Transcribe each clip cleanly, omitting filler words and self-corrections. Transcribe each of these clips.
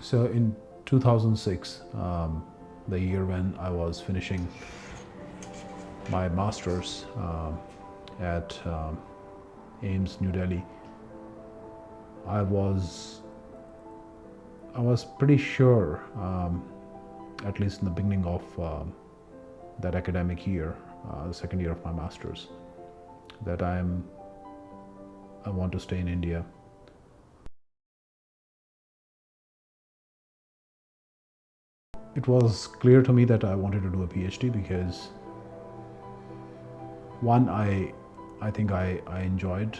So in 2006, the year when I was finishing my master's at AIMS, New Delhi, I was pretty sure, at least in the beginning of that academic year, the second year of my master's, that I want to stay in India. It was clear to me that I wanted to do a PhD because, one, I think I enjoyed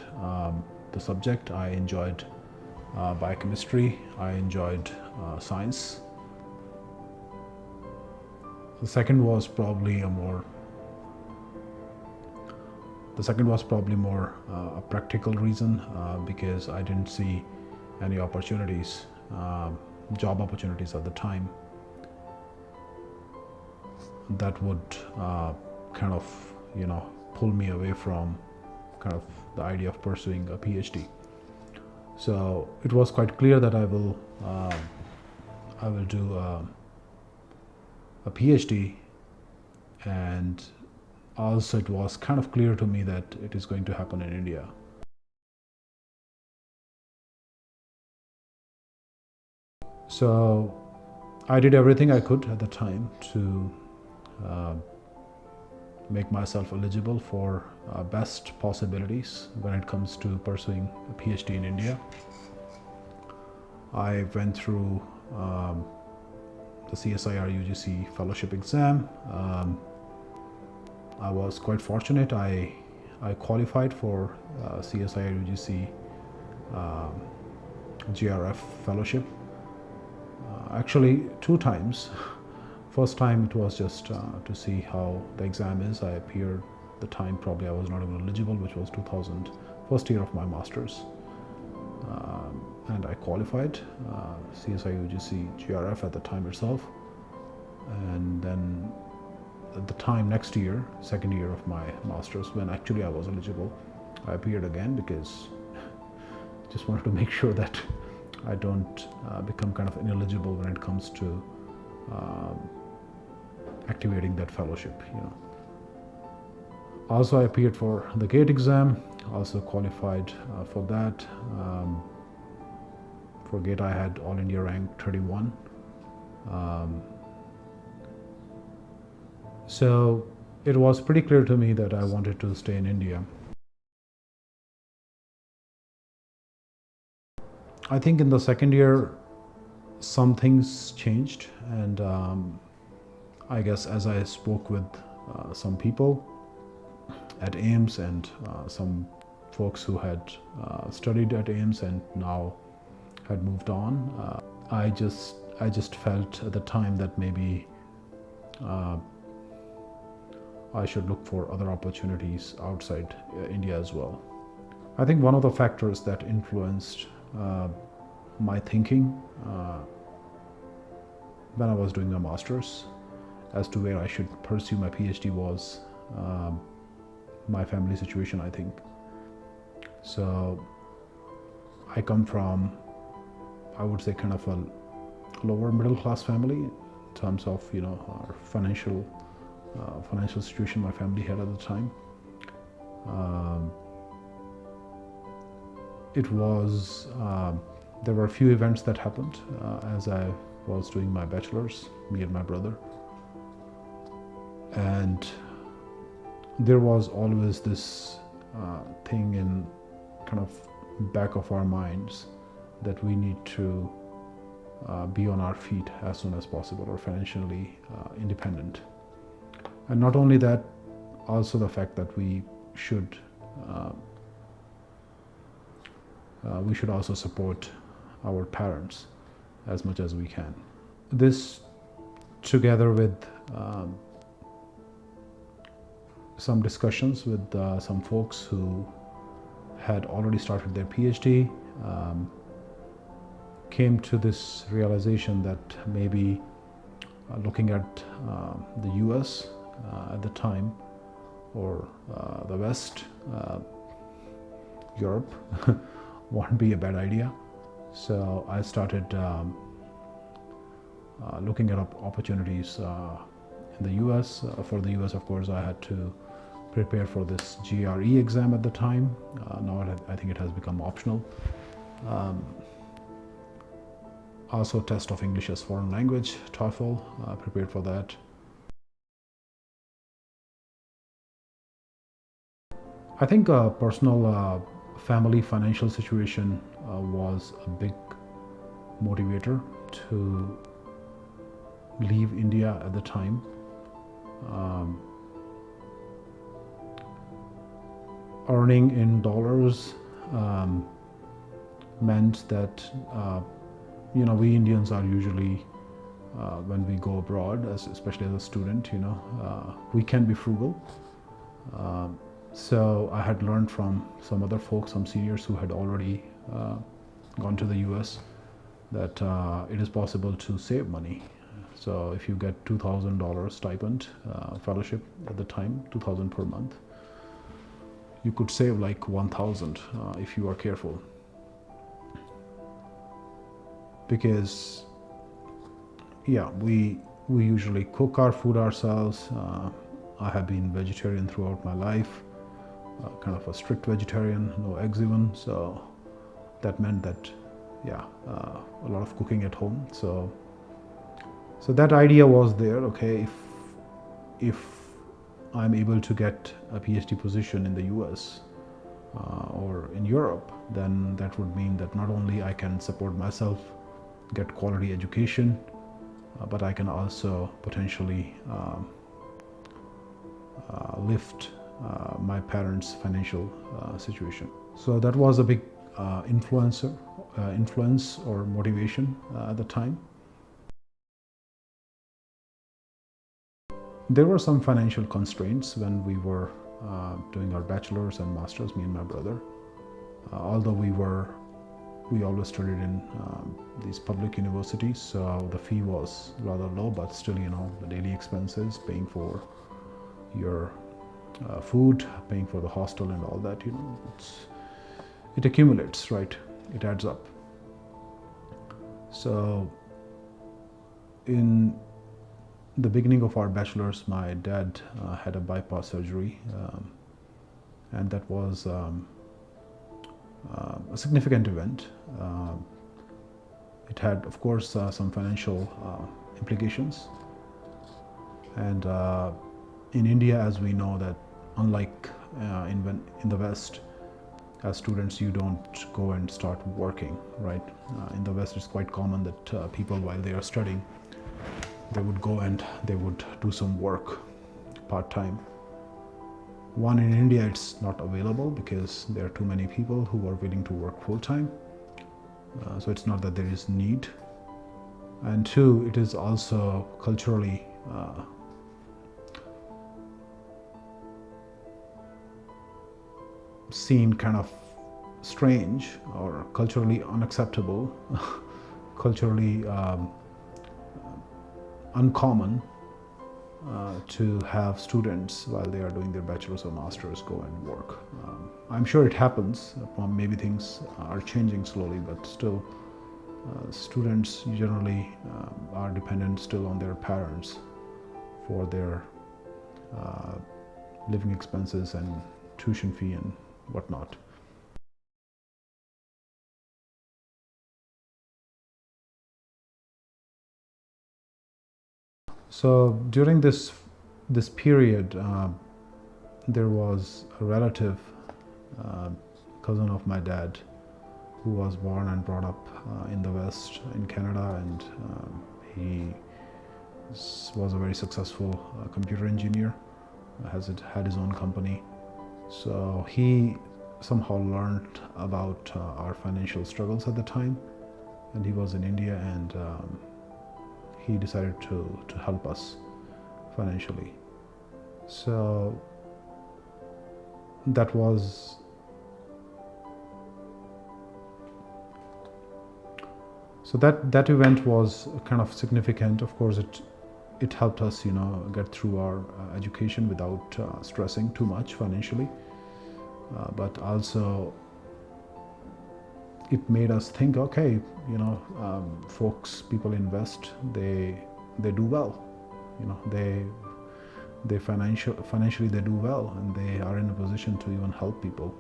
the subject. I enjoyed biochemistry. I enjoyed science. The second was probably more a practical reason, because I didn't see any opportunities, job opportunities at the time, that would kind of, pull me away from kind of the idea of pursuing a PhD. So it was quite clear that I will do a PhD, and also it was kind of clear to me that it is going to happen in India. So I did everything I could at the time to make myself eligible for best possibilities when it comes to pursuing a PhD in India. I went through the CSIR UGC fellowship exam. I was quite fortunate. I qualified for CSIR UGC GRF fellowship. Actually, 2 times. First time it was just to see how the exam is. I appeared the time probably I was not even eligible, which was 2000, first year of my master's, and I qualified CSI UGC GRF at the time itself. And then at the time next year, second year of my master's, when actually I was eligible, I appeared again because just wanted to make sure that I don't become kind of ineligible when it comes to activating that fellowship. Also, I appeared for the GATE exam, also qualified for that. For GATE, I had All India rank 31. So it was pretty clear to me that I wanted to stay in India. I think in the second year, some things changed, and I guess as I spoke with some people at AIMS and some folks who had studied at AIMS and now had moved on, I just felt at the time that maybe I should look for other opportunities outside India as well. I think one of the factors that influenced my thinking when I was doing my master's as to where I should pursue my PhD was my family situation, I think. So I come from, I would say, kind of a lower middle class family in terms of our financial situation my family had at the time. It was there were a few events that happened as I was doing my bachelor's, me and my brother, and there was always this thing in kind of back of our minds that we need to be on our feet as soon as possible, or financially independent. And not only that, also the fact that we should also support our parents as much as we can. This, together with some discussions with some folks who had already started their PhD, came to this realization that maybe looking at the US at the time, or the West, Europe, won't be a bad idea. So I started looking at opportunities in the US. For the US, of course, I had to prepare for this GRE exam at the time. Now I think it has become optional. Also test of English as foreign language, TOEFL, prepared for that. I think personal family financial situation was a big motivator to leave India at the time. Earning in dollars meant that we Indians are usually when we go abroad, especially as a student, we can be frugal. So I had learned from some other folks, some seniors who had already gone to the US, that it is possible to save money. So if you get $2,000 stipend, fellowship at the time, $2,000 per month, you could save like $1,000 if you are careful. Because we usually cook our food ourselves. I have been vegetarian throughout my life, kind of a strict vegetarian, no eggs even. So that meant that a lot of cooking at home. So that idea was there. Okay, if I'm able to get a PhD position in the US or in Europe, then that would mean that not only I can support myself, get quality education, but I can also potentially lift my parents' financial situation. So that was a big influence or motivation at the time. There were some financial constraints when we were doing our bachelor's and master's, me and my brother. Although we always studied in these public universities, so the fee was rather low, but still, the daily expenses, paying for your food, paying for the hostel and all that, it accumulates, right? It adds up. So in the beginning of our bachelor's, my dad had a bypass surgery, and that was a significant event. It had, of course, some financial implications. And in India, as we know, that unlike in the West, as students, you don't go and start working, right? In the West, it's quite common that people, while they are studying, they would go and they would do some work part-time. One, in India, it's not available because there are too many people who are willing to work full-time. So it's not that there is need. And two, it is also culturally seen kind of strange or culturally unacceptable, culturally uncommon to have students, while they are doing their bachelor's or master's, go and work. I'm sure it happens. Maybe things are changing slowly, but still students generally are dependent still on their parents for their living expenses and tuition fee and whatnot. So during this period, there was a relative, cousin of my dad, who was born and brought up in the West, in Canada, and he was a very successful computer engineer, had his own company. So he somehow learned about our financial struggles at the time, and he was in India, and he decided to help us financially. So that was that event was kind of significant. Of course, it helped us, get through our education without stressing too much financially. But also, it made us think, okay, people invest, they do well, they financially they do well, and they are in a position to even help people.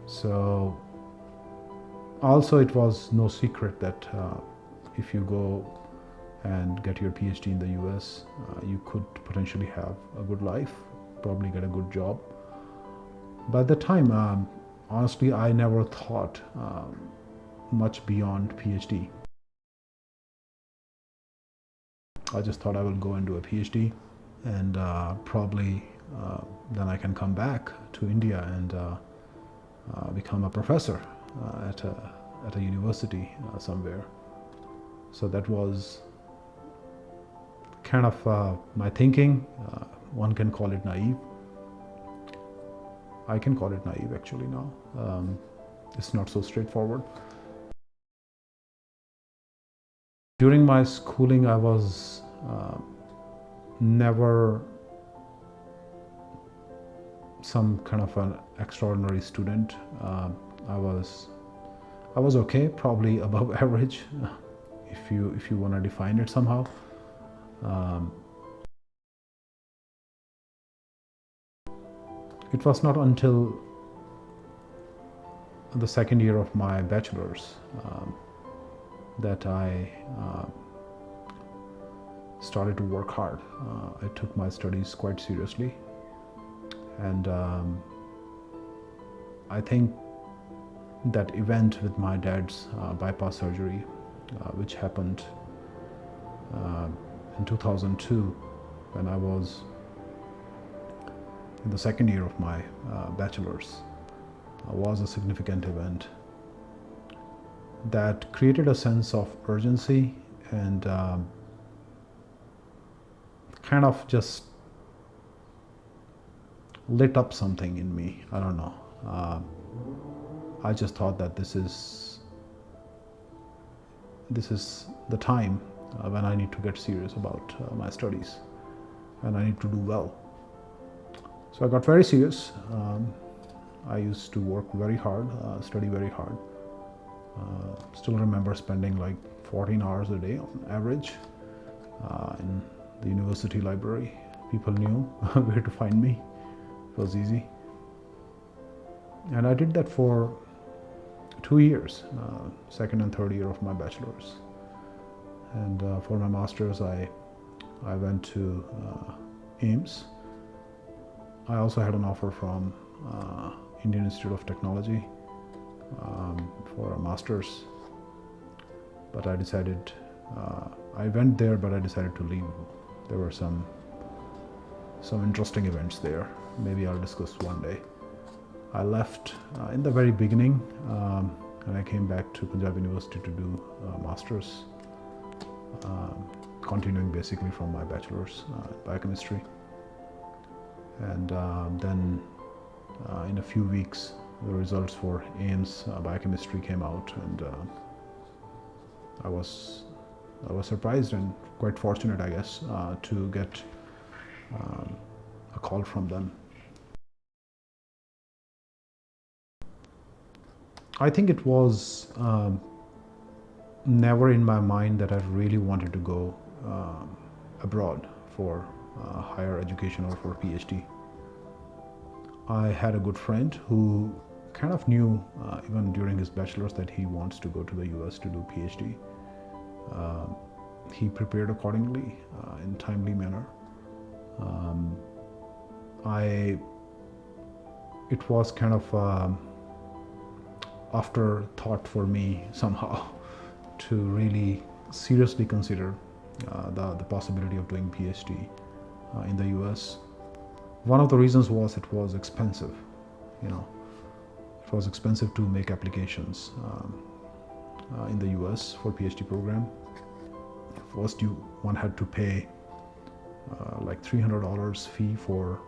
So also it was no secret that if you go and get your PhD in the US, you could potentially have a good life, probably get a good job. But at the time, honestly, I never thought much beyond PhD. I just thought I will go and do a PhD, and probably then I can come back to India and become a professor at a university somewhere. So that was kind of my thinking. One can call it naive. I can call it naive actually now. It's not so straightforward. During my schooling, I was never some kind of an extraordinary student. I was okay, probably above average, if you want to define it somehow. It was not until the second year of my bachelor's that I started to work hard. I took my studies quite seriously, and I think that event with my dad's bypass surgery, which happened in 2002, when I was in the second year of my bachelor's, was a significant event that created a sense of urgency and kind of just lit up something in me. I don't know. I just thought that this is the time when I need to get serious about my studies, and I need to do well. So I got very serious. I used to work very hard, study very hard. Still remember spending like 14 hours a day on average in the university library. People knew where to find me. It was easy. And I did that for 2 years, second and third year of my bachelor's. And for my master's, I went to AIMS. I also had an offer from Indian Institute of Technology for a master's, but I decided, I went there, but I decided to leave. There were some interesting events there. Maybe I'll discuss one day. I left in the very beginning, and I came back to Punjab University to do a master's, continuing basically from my bachelor's biochemistry. And then in a few weeks, the results for AIMS biochemistry came out, and I was surprised and quite fortunate, I guess, to get a call from them. I think it was never in my mind that I really wanted to go abroad for higher education or for PhD. I had a good friend who kind of knew, even during his bachelor's, that he wants to go to the US to do PhD. He prepared accordingly in a timely manner. It was kind of afterthought for me somehow to really seriously consider the possibility of doing PhD in the US. One of the reasons was it was expensive. It was expensive to make applications in the US for PhD program. First, one had to pay like $300 fee for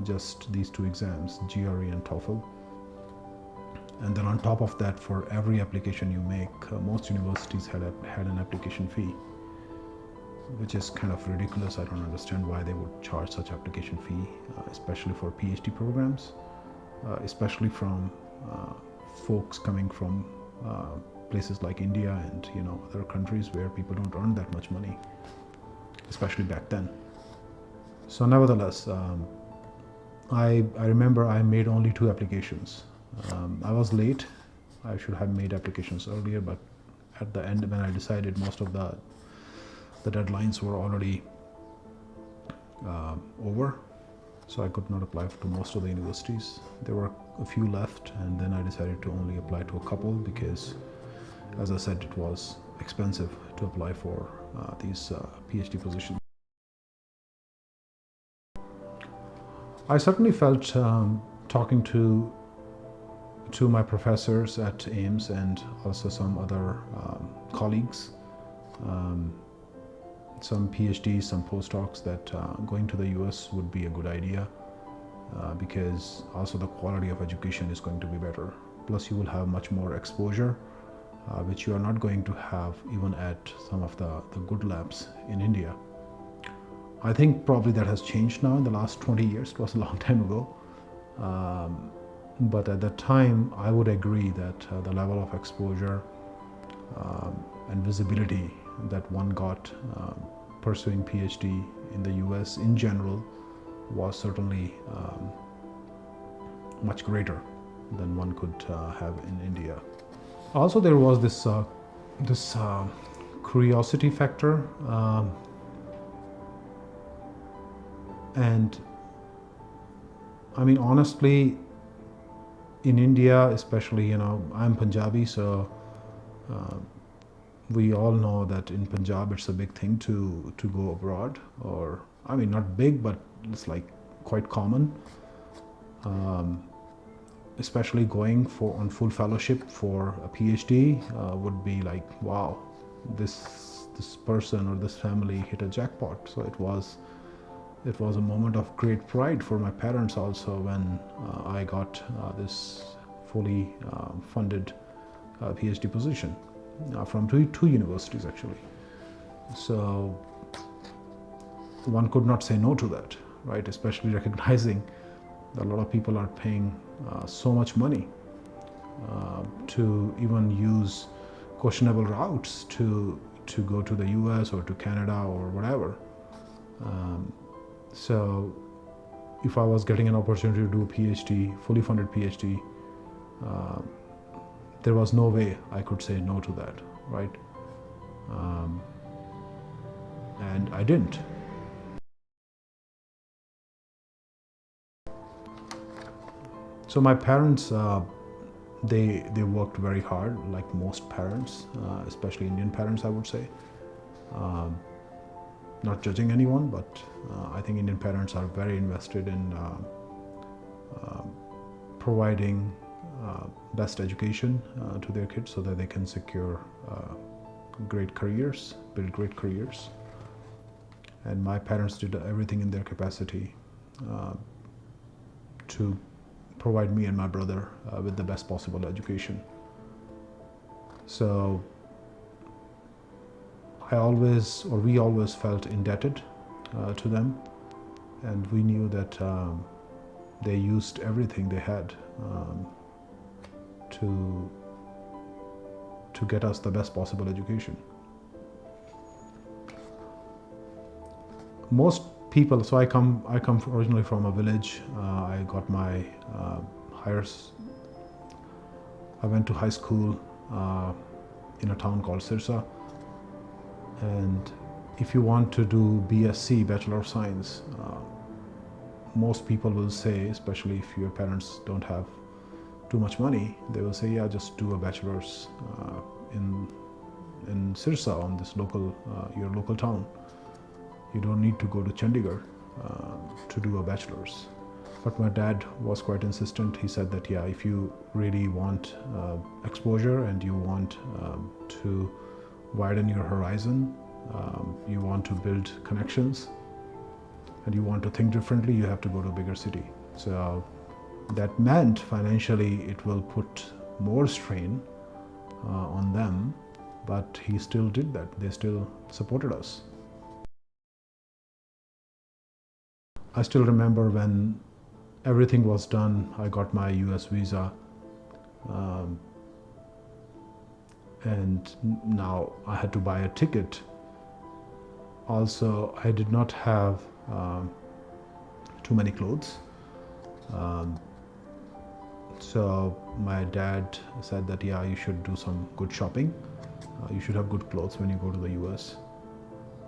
just these two exams, GRE and TOEFL. And then on top of that, for every application you make, most universities had an application fee, which is kind of ridiculous. I don't understand why they would charge such application fee, especially for PhD programs, especially from folks coming from places like India and other countries where people don't earn that much money, especially back then. So nevertheless, I remember I made only 2 applications. I was late. I should have made applications earlier, but at the end when I decided, most of the deadlines were already over, so I could not apply to most of the universities. There were a few left, and then I decided to only apply to a couple because, as I said, it was expensive to apply for these PhD positions. I certainly felt, talking to my professors at Ames and also some other colleagues, some PhDs, some postdocs, that going to the US would be a good idea because also the quality of education is going to be better. Plus you will have much more exposure, which you are not going to have even at some of the good labs in India. I think probably that has changed now in the last 20 years. It was a long time ago. But at that time, I would agree that the level of exposure and visibility that one got pursuing PhD in the US in general was certainly much greater than one could have in India. Also, there was this curiosity factor, and I mean, honestly, in India especially, I'm Punjabi, so we all know that in Punjab it's a big thing to go abroad, or I mean not big, but it's like quite common, especially going on full fellowship for a PhD would be like, wow, this person or this family hit a jackpot. So it was a moment of great pride for my parents also when I got this fully funded PhD position from two universities actually. So one could not say no to that, right? Especially recognizing that a lot of people are paying so much money to even use questionable routes to go to the US or to Canada or whatever. So if I was getting an opportunity to do a PhD, fully funded PhD, there was no way I could say no to that, right? And I didn't. So my parents, they worked very hard, like most parents, especially Indian parents, I would say. Not judging anyone, but I think Indian parents are very invested in providing best education to their kids so that they can secure great careers, build great careers. And my parents did everything in their capacity to provide me and my brother with the best possible education. So we always felt indebted to them, and we knew that they used everything they had to get us the best possible education. Most people, so I come originally from a village. I got my I went to high school in a town called Sirsa. And if you want to do BSc, Bachelor of Science, most people will say, especially if your parents don't have too much money, they will say, yeah, just do a bachelor's in Sirsa, on this your local town. You don't need to go to Chandigarh to do a bachelor's. But my dad was quite insistent. He said that, yeah, if you really want exposure and you want to widen your horizon, you want to build connections, and you want to think differently, you have to go to a bigger city. So that meant financially it will put more strain on them, but he still did that. They still supported us. I still remember when everything was done, I got my US visa. and now I had to buy a ticket. Also, I did not have too many clothes. So my dad said that, yeah, you should do some good shopping. You should have good clothes when you go to the US.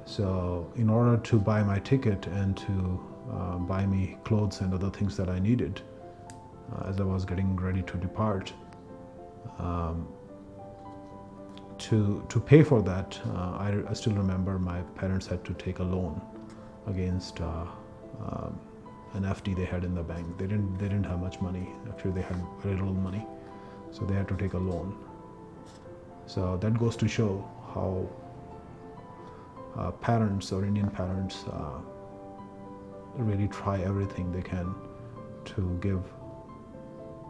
So in order to buy my ticket and to buy me clothes and other things that I needed as I was getting ready to depart, to pay for that, I still remember my parents had to take a loan against an FD they had in the bank. They didn't have much money. Actually, they had very little money, so they had to take a loan. So that goes to show how parents or Indian parents really try everything they can to give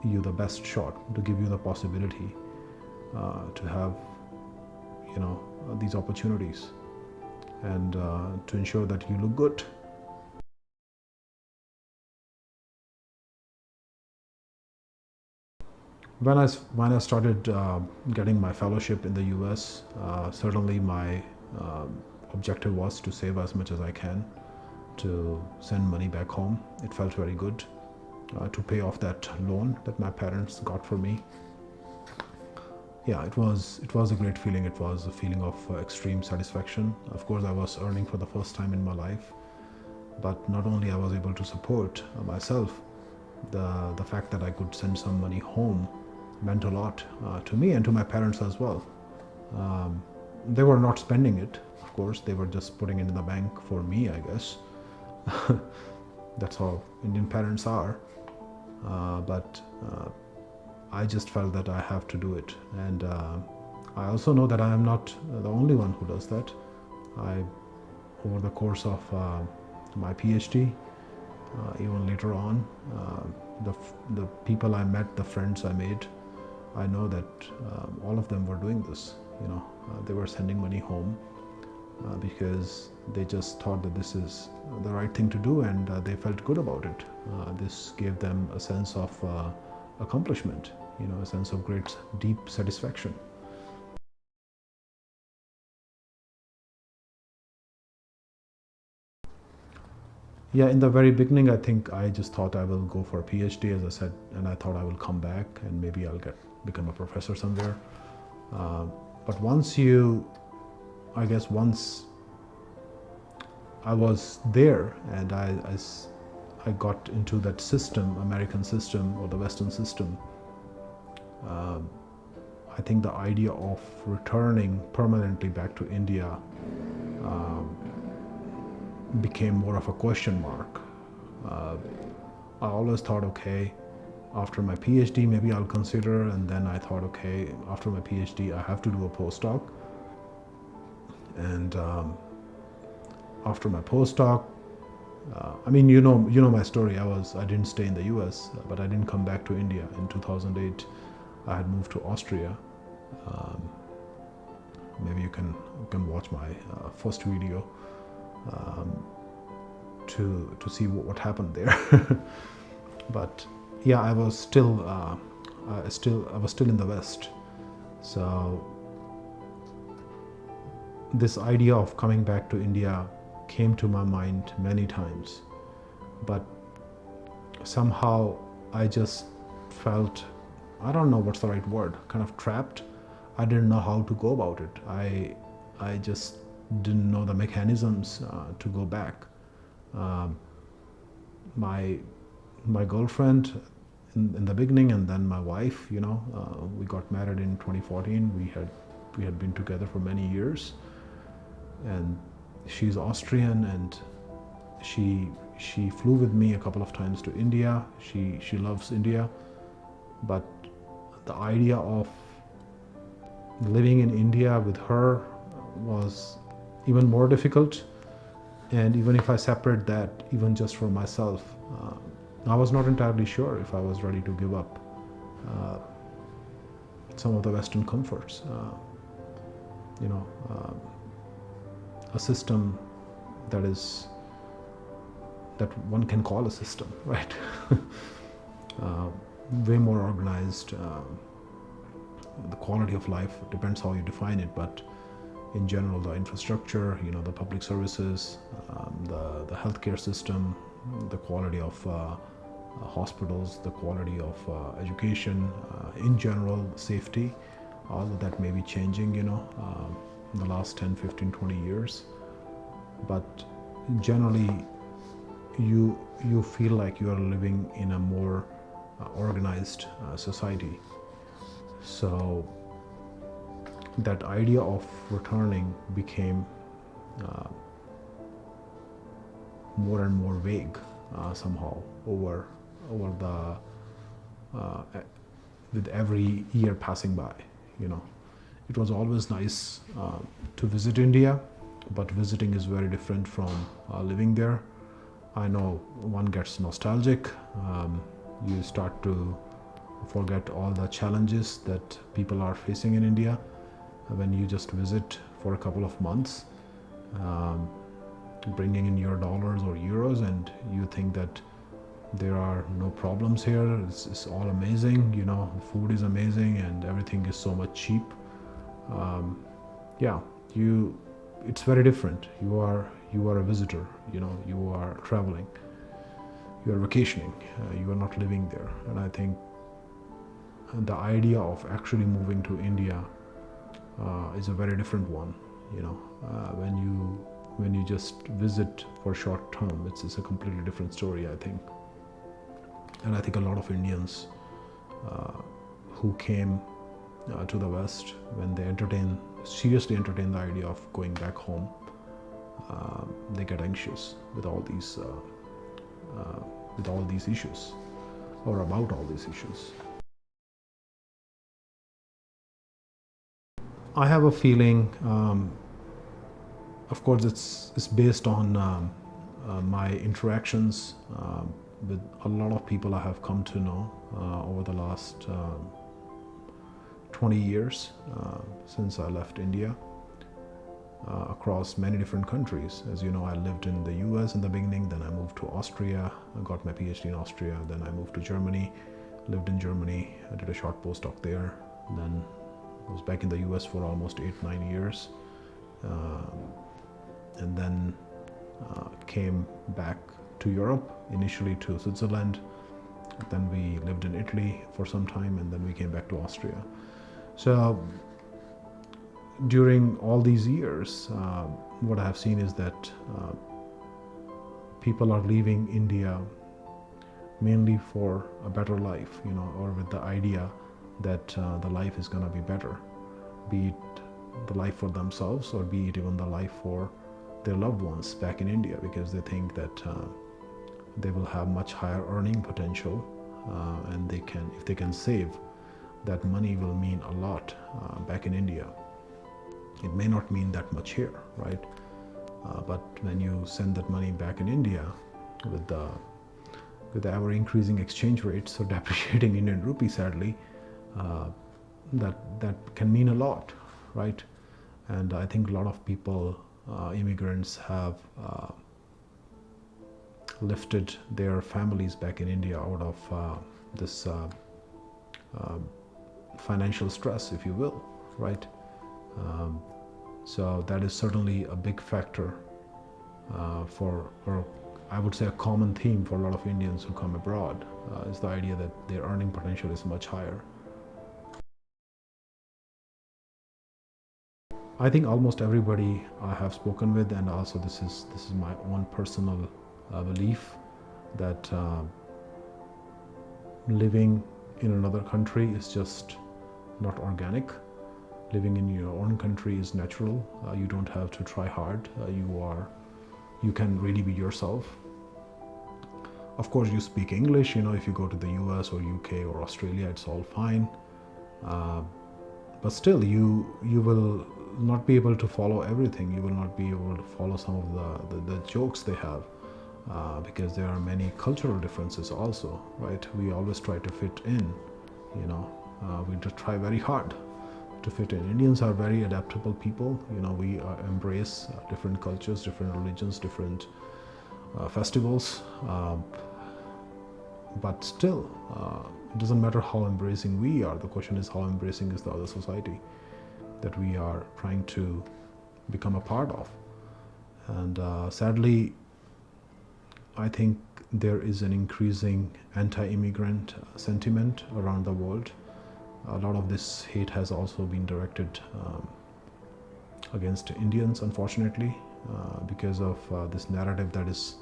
you the best shot, to give you the possibility to have, you know, these opportunities, and to ensure that you look good. When I started getting my fellowship in the US, certainly my objective was to save as much as I can to send money back home. It felt very good to pay off that loan that my parents got for me. Yeah, it was a great feeling. It was a feeling of extreme satisfaction. Of course, I was earning for the first time in my life, but not only I was able to support myself, the fact that I could send some money home meant a lot to me and to my parents as well. They were not spending it, of course. They were just putting it in the bank for me, I guess. That's how Indian parents are. But I just felt that I have to do it. And I also know that I am not the only one who does that. Over the course of my PhD, even later on, the people I met, the friends I made, I know that all of them were doing this. You know, they were sending money home because they just thought that this is the right thing to do, and they felt good about it. This gave them a sense of accomplishment, you know, a sense of great, deep satisfaction. Yeah, in the very beginning, I think I just thought I will go for a PhD, as I said, and I thought I will come back and maybe I'll become a professor somewhere. But once I was there and I got into that system, American system or the Western system, I think the idea of returning permanently back to India became more of a question mark. I always thought, okay, after my PhD, maybe I'll consider, and then I thought, okay, after my PhD, I have to do a postdoc. And after my postdoc, I mean, you know my story. I didn't stay in the US, but I didn't come back to India. In 2008, I had moved to Austria. Maybe you can watch my first video to see what happened there. But yeah, I was still in the West. So this idea of coming back to India came to my mind many times, but somehow I just felt, I don't know what's the right word, kind of trapped. I didn't know how to go about it. I just didn't know the mechanisms to go back. My girlfriend in the beginning, and then my wife, you know, we got married in 2014. We had been together for many years, and she's Austrian, and she flew with me a couple of times to India. She loves India, but the idea of living in India with her was even more difficult. And even if I separate that, even just for myself, I was not entirely sure if I was ready to give up some of the Western comforts. You know, a system that one can call a system, right? Way more organized, the quality of life depends how you define it, but in general, the infrastructure, the public services, the healthcare system, the quality of hospitals, the quality of education, in general, safety, all of that may be changing, in the last 10, 15, 20 years. But generally, you feel like you are living in a more organized society. So that idea of returning became more and more vague somehow over the with every year passing by. It was always nice to visit India, but visiting is very different from living there. I know one gets nostalgic. You start to forget all the challenges that people are facing in India when you just visit for a couple of months, bringing in your dollars or euros, and you think that there are no problems here. It's all amazing. Food is amazing and everything is so much cheap. It's very different. You are a visitor. You are traveling. You are vacationing. You are not living there. And I think the idea of actually moving to India is a very different one. When you just visit for short term, it's a completely different story, I think. And I think a lot of Indians who came to the West, when they seriously entertain the idea of going back home, they get anxious with all these issues, or about all these issues. I have a feeling, of course, it's based on my interactions with a lot of people I have come to know over the last 20 years since I left India, across many different countries. As you know, I lived in the US in the beginning, then I moved to Austria, I got my PhD in Austria, then I moved to Germany, lived in Germany, I did a short postdoc there, then I was back in the US for almost 8-9 years, and then came back to Europe, initially to Switzerland, then we lived in Italy for some time, and then we came back to Austria. So during all these years, what I have seen is that people are leaving India mainly for a better life, or with the idea that the life is going to be better, be it the life for themselves or be it even the life for their loved ones back in India, because they think that they will have much higher earning potential, and if they can save, that money will mean a lot back in India. It may not mean that much here, right? But when you send that money back in India with the ever increasing exchange rates or depreciating Indian rupee, sadly, that can mean a lot, right? And I think a lot of people, immigrants, have lifted their families back in India out of this financial stress, if you will, right? So that is certainly a big factor or I would say a common theme for a lot of Indians who come abroad, is the idea that their earning potential is much higher. I think almost everybody I have spoken with, and also this is my own personal belief, that living in another country is just not organic. Living in your own country is natural. You don't have to try hard. You can really be yourself. Of course, you speak English. If you go to the US or UK or Australia, it's all fine. But still, you will not be able to follow everything. You will not be able to follow some of the jokes they have, because there are many cultural differences also, right? We always try to fit in. We just try very hard to fit in. Indians are very adaptable people. We embrace different cultures, different religions, different festivals, but still It doesn't matter how embracing we are. The question is how embracing is the other society that we are trying to become a part of. And sadly, I think there is an increasing anti-immigrant sentiment around the world. A lot of this hate has also been directed against Indians, unfortunately, because of this narrative that is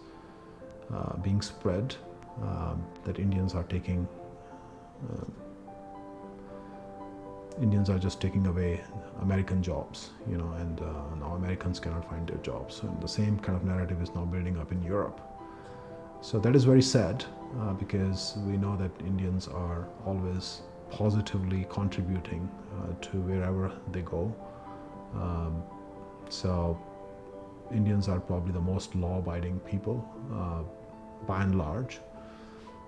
being spread, that Indians are just taking away American jobs, and now Americans cannot find their jobs. And the same kind of narrative is now building up in Europe. So that is very sad, because we know that Indians are always positively contributing to wherever they go. So Indians are probably the most law-abiding people, by and large.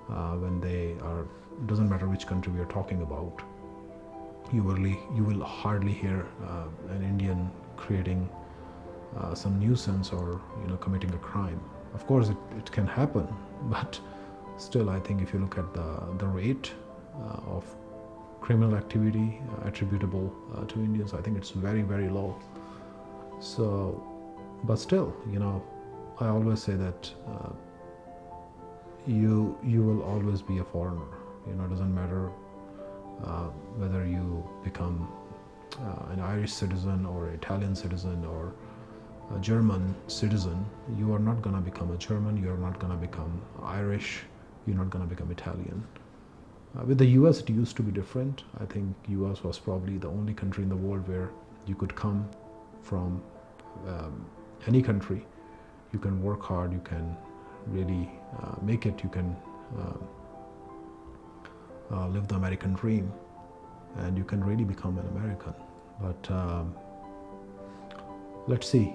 When they are, doesn't matter which country we are talking about, you will hardly hear an Indian creating some nuisance or committing a crime. Of course, it can happen, but still, I think if you look at the rate of criminal activity attributable to Indians, I think it's very, very low. So, but still, I always say that you will always be a foreigner. It doesn't matter whether you become an Irish citizen or Italian citizen or a German citizen. You are not going to become a German, you are not going to become Irish, you're not going to become Italian. With the US, it used to be different. I think US was probably the only country in the world where you could come from any country. You can work hard, you can really make it, you can live the American dream, and you can really become an American. But let's see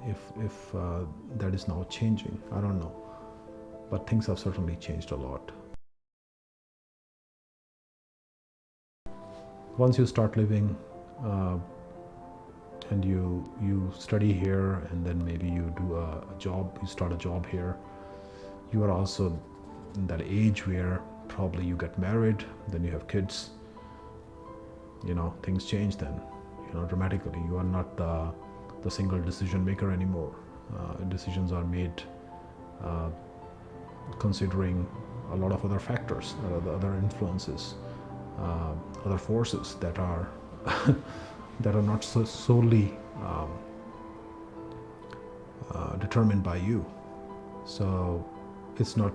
if that is now changing. I don't know, but things have certainly changed a lot. Once you start living and you study here, and then maybe you do a job, you start a job here, you are also in that age where probably you get married, then you have kids. Things change then, dramatically. You are not the single decision maker anymore. Decisions are made considering a lot of other factors, other influences, other forces that are that are not solely determined by you. So it's not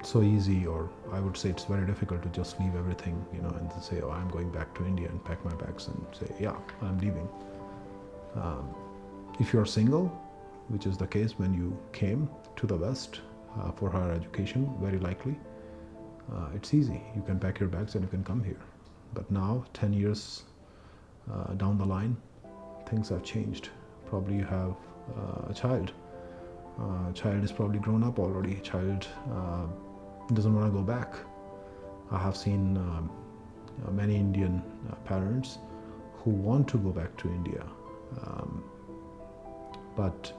so easy, or I would say it's very difficult to just leave everything, and to say, oh, I'm going back to India, and pack my bags and say, yeah, I'm leaving. If you're single, which is the case when you came to the West for higher education, very likely, it's easy. You can pack your bags and you can come here. But now, 10 years down the line, things have changed. Probably you have a child. Child is probably grown up already. Child doesn't want to go back. I have seen many Indian parents who want to go back to India, but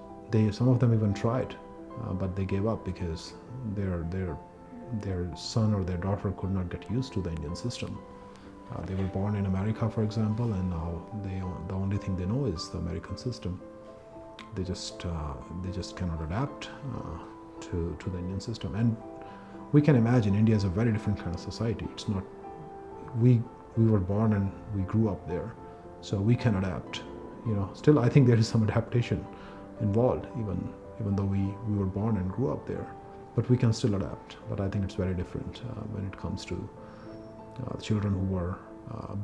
some of them even tried, but they gave up because their son or their daughter could not get used to the Indian system. They were born in America, for example, and now the only thing they know is the American system. They just cannot adapt to the Indian system. And we can imagine India is a very different kind of society. It's not, we were born and we grew up there, so we can adapt. Still, I think there is some adaptation involved, even though we were born and grew up there, but we can still adapt. But I think it's very different when it comes to children who were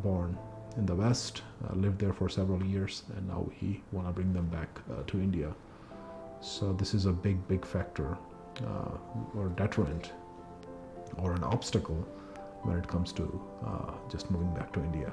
born in the West, lived there for several years, and now we want to bring them back to India. So this is a big factor or deterrent or an obstacle when it comes to just moving back to India.